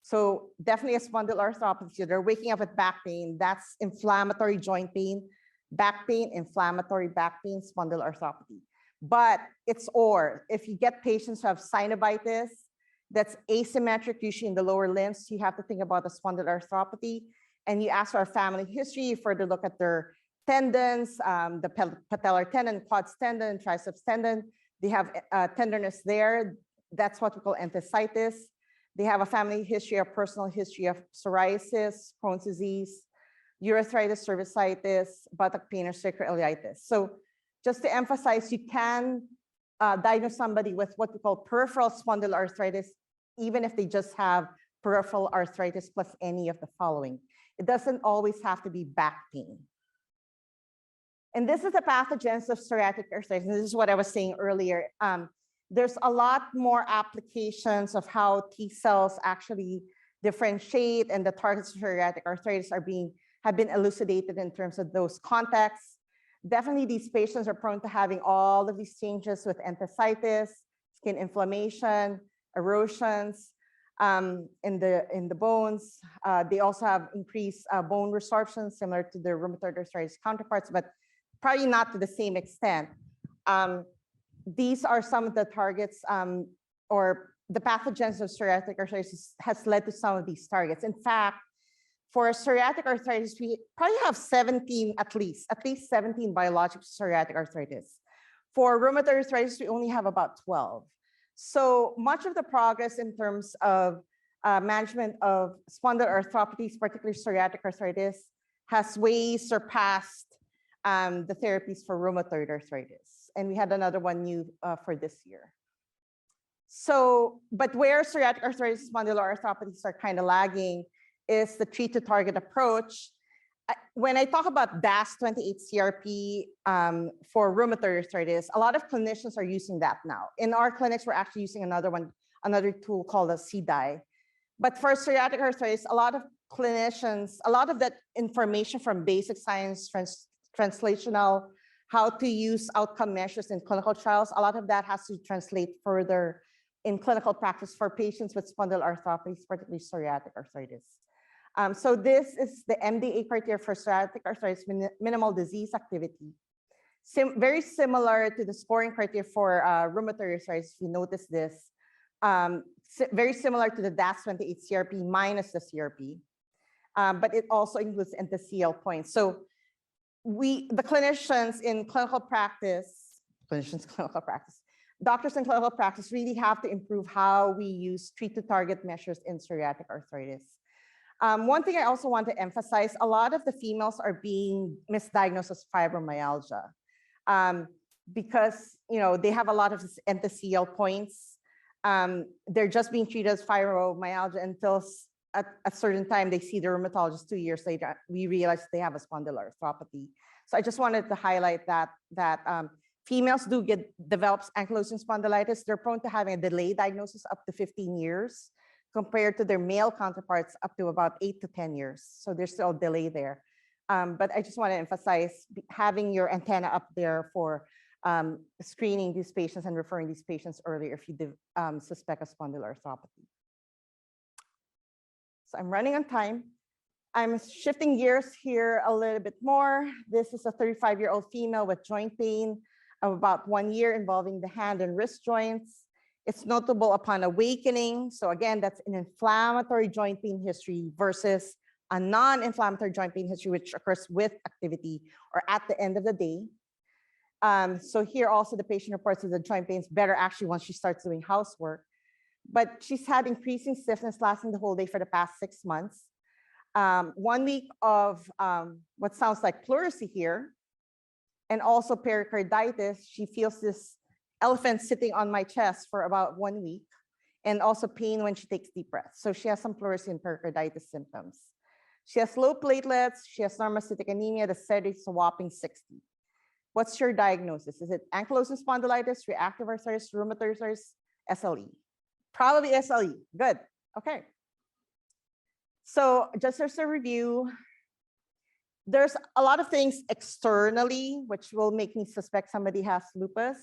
So definitely a spondyloarthropathy. They're waking up with back pain. That's inflammatory joint pain, back pain, inflammatory back pain, spondyloarthropathy. But it's or. If you get patients who have synovitis, that's asymmetric, usually in the lower limbs, you have to think about the spondyloarthropathy. And you ask for a family history, you further look at their tendons, the patellar tendon, quads tendon, triceps tendon. They have tenderness there. That's what we call enthesitis. They have a family history, a personal history of psoriasis, Crohn's disease, urethritis, cervicitis, buttock pain, or sacroiliitis. So just to emphasize, you can diagnose somebody with what we call peripheral spondyloarthritis, even if they just have peripheral arthritis plus any of the following. It doesn't always have to be back pain. And this is the pathogens of psoriatic arthritis. This is what I was saying earlier. There's a lot more applications of how T cells actually differentiate, and the targets of psoriatic arthritis have been elucidated in terms of those contexts. Definitely these patients are prone to having all of these changes with enthesitis, skin inflammation, erosions in the bones. They also have increased bone resorption, similar to their rheumatoid arthritis counterparts, but probably not to the same extent. These are some of the targets or the pathogens of psoriatic arthritis has led to some of these targets. In fact, for psoriatic arthritis, we probably have 17, at least 17 biologics psoriatic arthritis. For rheumatoid arthritis, we only have about 12. So much of the progress in terms of management of spondyloarthropathies, particularly psoriatic arthritis, has way surpassed the therapies for rheumatoid arthritis. And we had another one new for this year. So, but where psoriatic arthritis, spondyloarthropathies are kind of lagging is the treat to target approach. When I talk about DAS28-CRP for rheumatoid arthritis, a lot of clinicians are using that now. In our clinics, we're actually using another tool called a CDI. But for psoriatic arthritis, a lot of clinicians, a lot of that information from basic science, translational how to use outcome measures in clinical trials. A lot of that has to translate further in clinical practice for patients with spondyloarthropathy, particularly psoriatic arthritis. So this is the MDA criteria for psoriatic arthritis, minimal disease activity. Very similar to the scoring criteria for rheumatoid arthritis, if you notice this. Very similar to the DAS28 CRP minus the CRP, but it also includes NTCL points. So the clinicians in clinical practice, doctors in clinical practice really have to improve how we use treat to target measures in psoriatic arthritis. One thing I also want to emphasize, a lot of the females are being misdiagnosed as fibromyalgia because they have a lot of NTCL points. They're just being treated as fibromyalgia until at a certain time they see the rheumatologist 2 years later, we realize they have a spondyloarthropathy. So I just wanted to highlight that females do develop ankylosing spondylitis. They're prone to having a delayed diagnosis up to 15 years compared to their male counterparts up to about 8 to 10 years. So there's still a delay there. But I just want to emphasize having your antenna up there for screening these patients and referring these patients earlier if you suspect a spondyloarthropathy. So I'm running on time. I'm shifting gears here a little bit more. This is a 35-year-old female with joint pain of about 1 year involving the hand and wrist joints. It's notable upon awakening. So again, that's an inflammatory joint pain history versus a non-inflammatory joint pain history, which occurs with activity or at the end of the day. So here also the patient reports that the joint pain is better actually once she starts doing housework. But she's had increasing stiffness lasting the whole day for the past 6 months. 1 week of what sounds like pleurisy here, and also pericarditis. She feels this elephant sitting on my chest for about 1 week, and also pain when she takes deep breaths. So she has some pleurisy and pericarditis symptoms. She has low platelets. She has normocytic anemia. The SED is a whopping 60. What's your diagnosis? Is it ankylosing spondylitis, reactive arthritis, rheumatoid arthritis, SLE? Probably SLE. Good. Okay. So just as a review, there's a lot of things externally which will make me suspect somebody has lupus.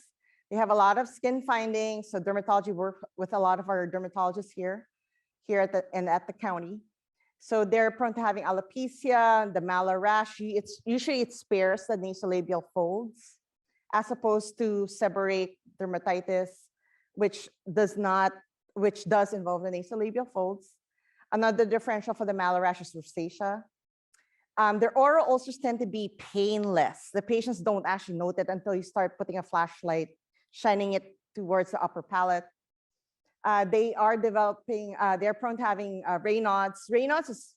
They have a lot of skin findings. So dermatology work with a lot of our dermatologists here at the county. So they're prone to having alopecia, the malar rash. Usually it spares the nasolabial folds, as opposed to seborrheic dermatitis, which does involve the nasolabial folds. Another differential for the malar rash is rosacea. Their oral ulcers tend to be painless. The patients don't actually note it until you start putting a flashlight, shining it towards the upper palate. They are developing, they're prone to having Raynaud's. Raynaud's is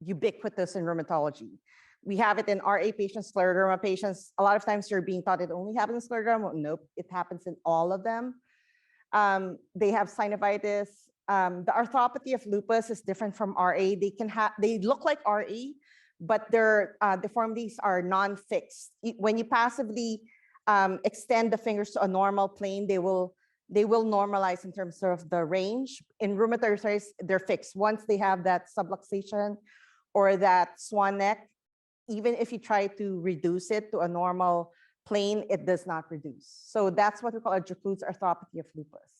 ubiquitous in rheumatology. We have it in RA patients, scleroderma patients. A lot of times you're being taught it only happens in scleroderma. Nope, it happens in all of them. They have synovitis. The arthropathy of lupus is different from RA. They look like RA, but their deformities are non-fixed. When you passively extend the fingers to a normal plane, they will normalize in terms of the range. In rheumatoid arthritis, they're fixed. Once they have that subluxation or that swan neck, even if you try to reduce it to a normal plane, it does not reduce. So that's what we call a Jacquard's arthropathy of lupus.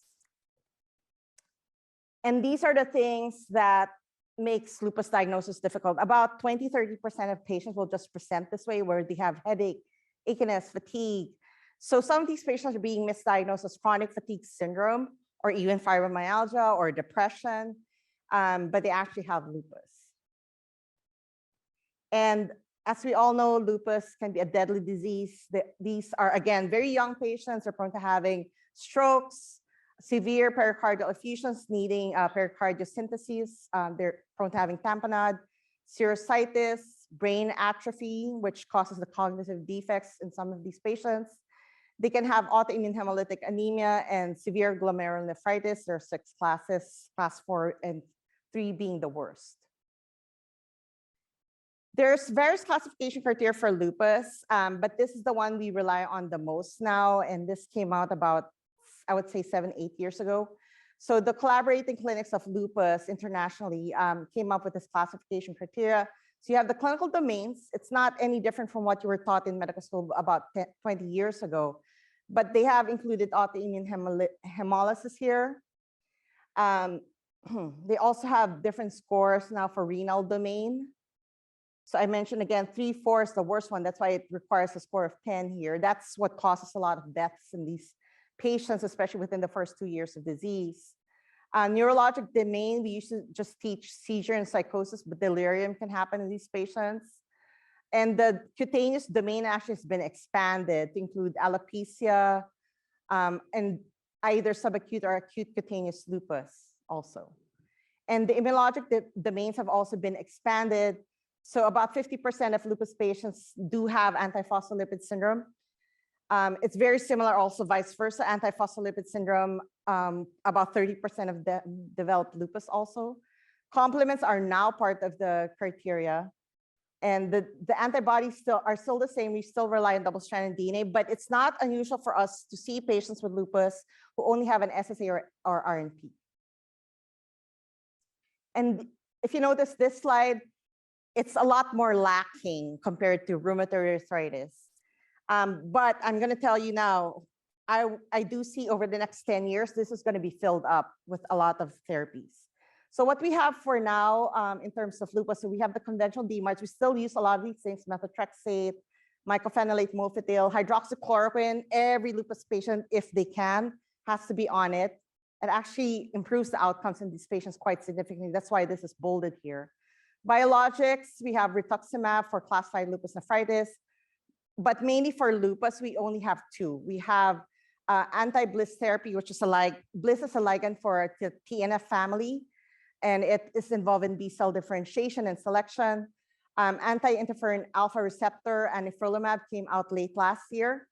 And these are the things that makes lupus diagnosis difficult. About 20–30% of patients will just present this way, where they have headache, achiness, fatigue. So some of these patients are being misdiagnosed as chronic fatigue syndrome, or even fibromyalgia or depression, but they actually have lupus. And as we all know, lupus can be a deadly disease. These are, again, very young patients are prone to having strokes, severe pericardial effusions needing pericardiocentesis. They're prone to having tamponade, serositis, brain atrophy, which causes the cognitive defects in some of these patients. They can have autoimmune hemolytic anemia and severe glomerulonephritis. There are 6 classes, class 4 and 3 being the worst. There's various classification criteria for lupus, but this is the one we rely on the most now. And this came out about, I would say, 7–8 years ago. So the collaborating clinics of lupus internationally came up with this classification criteria. So you have the clinical domains. It's not any different from what you were taught in medical school about 20 years ago, but they have included autoimmune hemolysis here. They also have different scores now for renal domain. So I mentioned again, 3-4 is the worst one. That's why it requires a score of 10 here. That's what causes a lot of deaths in these patients, especially within the first 2 years of disease. Neurologic domain, we used to just teach seizure and psychosis, but delirium can happen in these patients. And the cutaneous domain actually has been expanded to include alopecia and either subacute or acute cutaneous lupus also. And the immunologic domains have also been expanded. So about 50% of lupus patients do have antiphospholipid syndrome. It's very similar also vice versa, antiphospholipid syndrome, about 30% of them develop lupus also. Complements are now part of the criteria. And the antibodies are still the same. We still rely on double-stranded DNA, but it's not unusual for us to see patients with lupus who only have an SSA or RNP. And if you notice this slide, it's a lot more lacking compared to rheumatoid arthritis. But I'm going to tell you now, I do see over the next 10 years, this is going to be filled up with a lot of therapies. So what we have for now in terms of lupus, so we have the conventional DMARDs. We still use a lot of these things, methotrexate, mycophenolate mofetil, hydroxychloroquine. Every lupus patient, if they can, has to be on it. It actually improves the outcomes in these patients quite significantly. That's why this is bolded here. Biologics, we have rituximab for class 5 lupus nephritis, but mainly for lupus, we only have 2. We have anti-BLyS therapy, which is BLyS is a ligand for the TNF family, and it is involved in B-cell differentiation and selection. Anti-interferon alpha receptor, anifrolumab, came out late last year.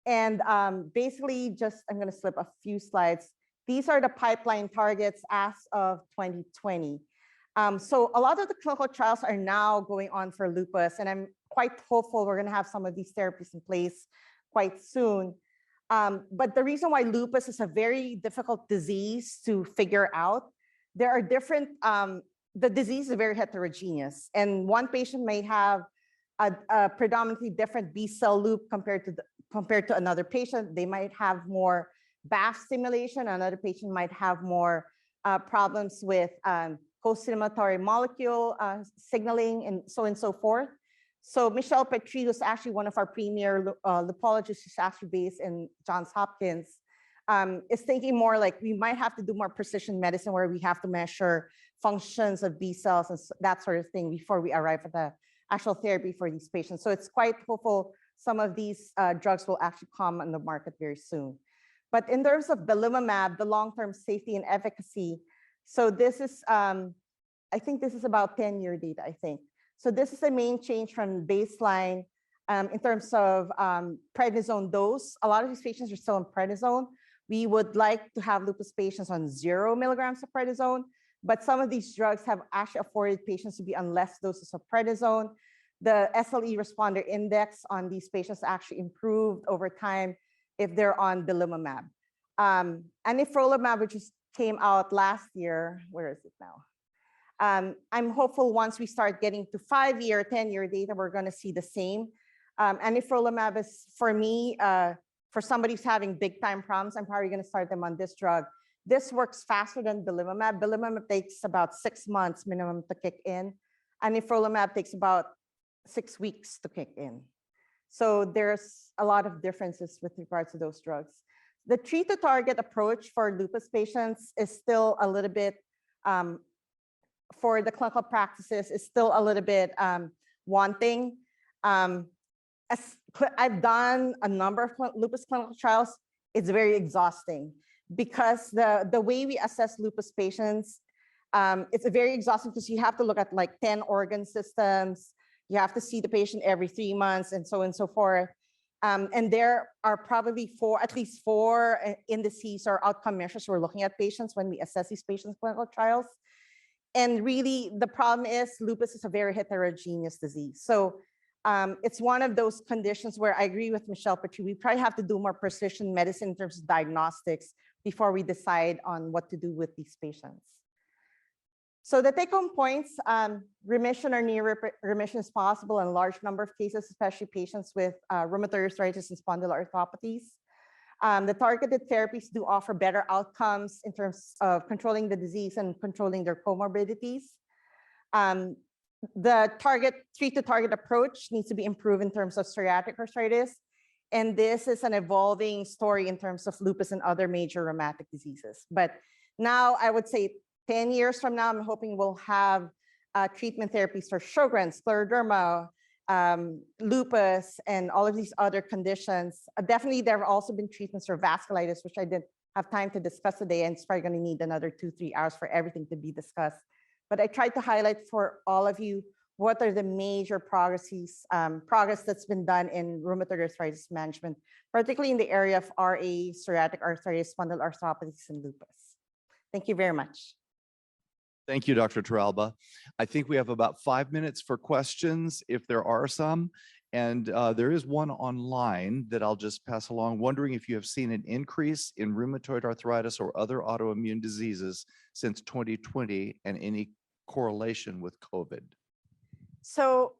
And basically, I'm going to slip a few slides. These are the pipeline targets as of 2020. So a lot of the clinical trials are now going on for lupus, and I'm quite hopeful we're going to have some of these therapies in place quite soon. But the reason why lupus is a very difficult disease to figure out, there are different, the disease is very heterogeneous, and one patient may have a predominantly different B-cell loop compared to another patient. They might have more BAFF stimulation. Another patient might have more problems with co-stimulatory molecule signaling and so forth. So Michelle Petrie, who's actually one of our premier lupologists, who's actually based in Johns Hopkins, is thinking more like we might have to do more precision medicine where we have to measure functions of B cells and that sort of thing before we arrive at the actual therapy for these patients. So it's quite hopeful some of these drugs will actually come on the market very soon. But in terms of belimumab, the long-term safety and efficacy, so this is, I think this is about 10-year data, I think. So this is the main change from baseline in terms of prednisone dose. A lot of these patients are still on prednisone. We would like to have lupus patients on 0 milligrams of prednisone, but some of these drugs have actually afforded patients to be on less doses of prednisone. The SLE responder index on these patients actually improved over time if they're on belimumab. Anifrolumab, which just came out last year, where is it now? I'm hopeful once we start getting to 5-year, 10-year data, we're going to see the same. Anifrolumab is, for me, for somebody who's having big time problems, I'm probably going to start them on this drug. This works faster than belimumab. Belimumab takes about 6 months minimum to kick in. Anifrolumab takes about 6 weeks to kick in. So there's a lot of differences with regards to those drugs. The treat to target approach for lupus patients is still a little bit, for the clinical practices, is still a little bit wanting. I've done a number of lupus clinical trials. It's very exhausting because the way we assess lupus patients, it's very exhausting because you have to look at like 10 organ systems. You have to see the patient every 3 months and so forth. And there are probably at least four indices or outcome measures we're looking at patients when we assess these patients' clinical trials. And really, the problem is lupus is a very heterogeneous disease. So it's one of those conditions where I agree with Michelle Petrie. We probably have to do more precision medicine in terms of diagnostics before we decide on what to do with these patients. So the take-home points, remission or near remission is possible in a large number of cases, especially patients with rheumatoid arthritis and spondyloarthropathies. The targeted therapies do offer better outcomes in terms of controlling the disease and controlling their comorbidities. The treat-to-target approach needs to be improved in terms of psoriatic arthritis. And this is an evolving story in terms of lupus and other major rheumatic diseases. But now I would say 10 years from now, I'm hoping we'll have treatment therapies for Sjogren's, scleroderma, lupus, and all of these other conditions. Definitely, there have also been treatments for vasculitis, which I didn't have time to discuss today, and it's probably going to need another 2-3 hours for everything to be discussed. But I tried to highlight for all of you what are the major progress that's been done in rheumatoid arthritis management, particularly in the area of RA, psoriatic arthritis, spondyloarthropathies, and lupus. Thank you very much. Thank you, Dr. Torralba. I think we have about 5 minutes for questions, if there are some. And there is one online that I'll just pass along, wondering if you have seen an increase in rheumatoid arthritis or other autoimmune diseases since 2020 and any correlation with COVID. So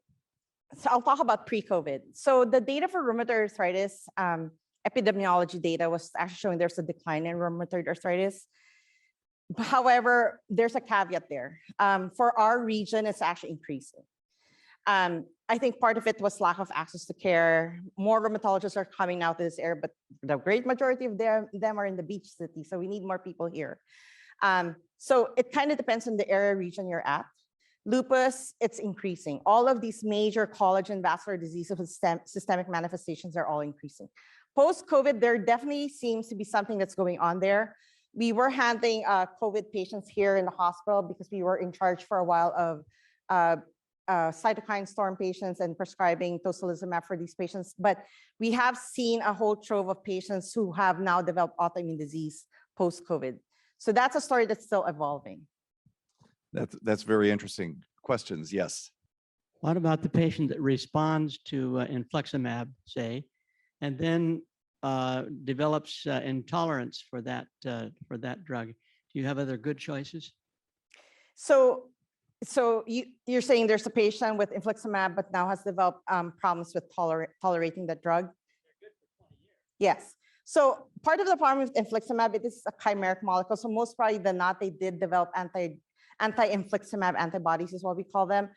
I'll talk about pre-COVID. So the data for rheumatoid arthritis, epidemiology data was actually showing there's a decline in rheumatoid arthritis. However, there's a caveat there. For our region, it's actually increasing. I think part of it was lack of access to care. More rheumatologists are coming out to this area, but the great majority of them are in the beach city. So we need more people here. So it kind of depends on the area region you're at. Lupus, it's increasing. All of these major collagen vascular diseases with systemic manifestations are all increasing. Post-COVID, there definitely seems to be something that's going on there. We were handling COVID patients here in the hospital because we were in charge for a while of cytokine storm patients and prescribing tocilizumab for these patients. But we have seen a whole trove of patients who have now developed autoimmune disease post-COVID. So that's a story that's still evolving. That's very interesting. Questions? Yes. What about the patient that responds to infliximab, say, and then develops intolerance for that drug? Do you have other good choices? So you're saying there's a patient with infliximab, but now has developed problems with tolerating the drug? They're good for 20 years. Yes. So part of the problem with infliximab, it is a chimeric molecule. So most probably than not, they did develop anti-infliximab antibodies is what we call them.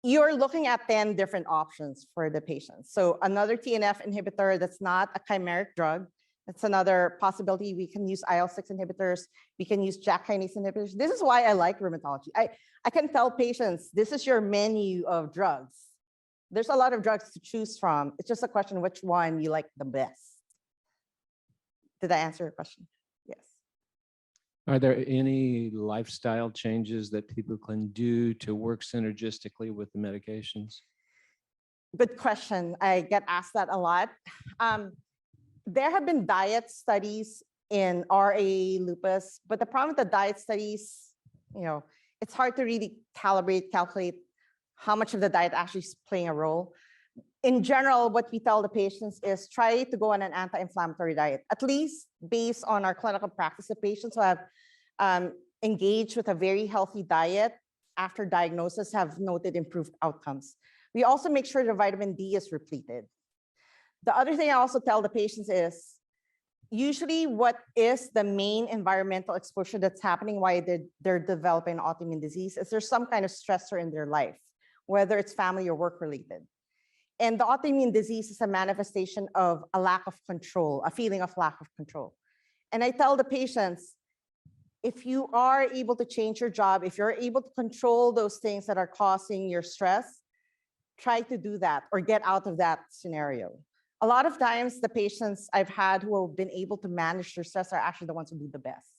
You're looking at 10 different options for the patients. So another TNF inhibitor that's not a chimeric drug, that's another possibility. We can use IL-6 inhibitors. We can use JAK kinase inhibitors. This is why I like rheumatology. I can tell patients, this is your menu of drugs. There's a lot of drugs to choose from. It's just a question which one you like the best. Did I answer your question? Yes. Are there any lifestyle changes that people can do to work synergistically with the medications? Good question. I get asked that a lot. There have been diet studies in RA, lupus, but the problem with the diet studies, it's hard to really calculate how much of the diet actually is playing a role. In general, what we tell the patients is try to go on an anti-inflammatory diet, at least based on our clinical practice of patients who have engaged with a very healthy diet after diagnosis have noted improved outcomes. We also make sure the vitamin D is repleted. The other thing I also tell the patients is usually what is the main environmental exposure that's happening while they're developing autoimmune disease is there's some kind of stressor in their life, whether it's family or work related. And the autoimmune disease is a manifestation of a lack of control, a feeling of lack of control. And I tell the patients, if you are able to change your job, if you're able to control those things that are causing your stress, try to do that or get out of that scenario. A lot of times the patients I've had who have been able to manage their stress are actually the ones who do the best.